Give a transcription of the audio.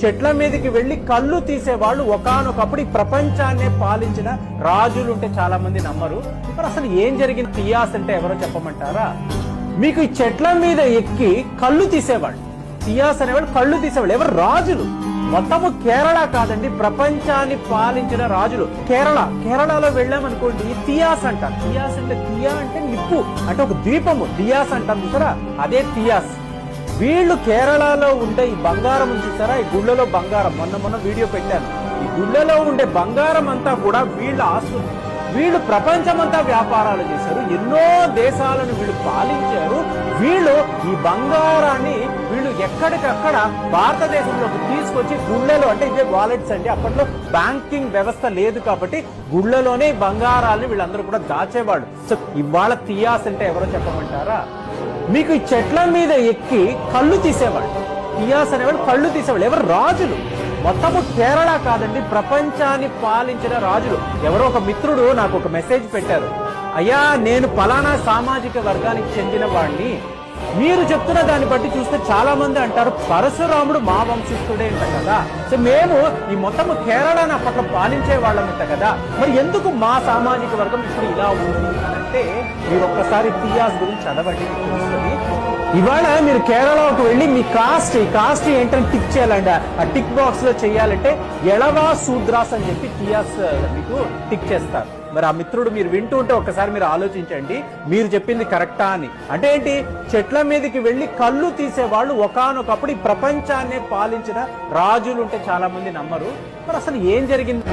చెట్ల మీదకి వెళ్లి కళ్ళు తీసేవాళ్ళు ఒకానొకప్పుడు ఈ ప్రపంచాన్నే పాలించిన రాజులు ఉంటే చాలా మంది నమ్మరు. మరి అసలు ఏం జరిగింది? తియాస్ అంటే ఎవరో చెప్పమంటారా? మీకు ఈ చెట్ల మీద ఎక్కి కళ్ళు తీసేవాళ్ళు, తియాస్ అనేవాళ్ళు కళ్ళు తీసేవాళ్ళు ఎవరు? రాజులు. మొత్తము కేరళ కాదండి, ప్రపంచాన్ని పాలించిన రాజులు. కేరళలో వెళ్ళామనుకోండి, తియాస్ అంటారు. తియాస్ అంటే తియా అంటే నిప్పు, అంటే ఒక ద్వీపము. తియాస్ అంటాం చూసారా, అదే తియాస్. వీళ్ళు కేరళలో ఉండే ఈ బంగారం చూసారా, ఈ గుళ్ళలో బంగారం, మొన్న వీడియో పెట్టాను. ఈ గుళ్ళలో ఉండే బంగారం అంతా కూడా వీళ్ళ ఆస్తులు. వీళ్ళు ప్రపంచమంతా వ్యాపారాలు చేశారు, ఎన్నో దేశాలను వీళ్ళు పాలించారు. వీళ్ళు ఈ బంగారాన్ని వీళ్ళు ఎక్కడికక్కడ భారతదేశంలోకి తీసుకొచ్చి గుళ్ళలో, అంటే ఇవే వాలెట్స్ అండి, అప్పట్లో బ్యాంకింగ్ వ్యవస్థ లేదు కాబట్టి గుళ్ళలోనే బంగారాన్ని వీళ్ళందరూ కూడా దాచేవాడు. సో ఇవాళ తియాస్ అంటే ఎవరో చెప్పమంటారా? మీకు ఈ చెట్ల మీద ఎక్కి కళ్ళు తీసేవాళ్ళు, తియాస్ అనేవాళ్ళు కళ్ళు తీసేవాళ్ళు ఎవరు? రాజులు. మొత్తము కేరళ కాదండి, ప్రపంచాన్ని పాలించిన రాజులు. ఎవరో ఒక మిత్రుడు నాకు ఒక మెసేజ్ పెట్టారు, అయ్యా నేను పలానా సామాజిక వర్గానికి చెందిన వాడిని, మీరు చెప్తున్న దాన్ని బట్టి చూస్తే చాలా మంది అంటారు పరశురాముడు మా వంశస్థుడే అంట కదా, సో మేము ఈ మొత్తము కేరళను అప్పట్లో పాలించే వాళ్ళమంట కదా, మరి ఎందుకు మా సామాజిక వర్గం ఇప్పుడు ఇలా ఉంది అంటే మీరు ఒక్కసారి తియాస్ గురించి చదవండి, మీకు తెలుస్తుంది. ఇవాళ మీరు కేరళకు వెళ్ళి మీ కాస్ట్ ఏంటని టిక్ చేయాలండి. ఆ టిక్ బాక్స్ లో చేయాలంటే ఎళవా శూద్రాస్ అని చెప్పి తియాస్ మీకు టిక్ చేస్తారు. మరి ఆ మిత్రుడు మీరు వింటూ ఉంటే ఒక్కసారి మీరు ఆలోచించండి, మీరు చెప్పింది కరెక్టా అని. అంటే ఏంటి? చెట్ల మీదకి వెళ్లి కళ్ళు తీసేవాళ్ళు ఒకానొకప్పుడు ఈ ప్రపంచాన్నే పాలించిన రాజులు ఉంటే చాలా మంది నమ్మరు. మరి అసలు ఏం జరిగింది?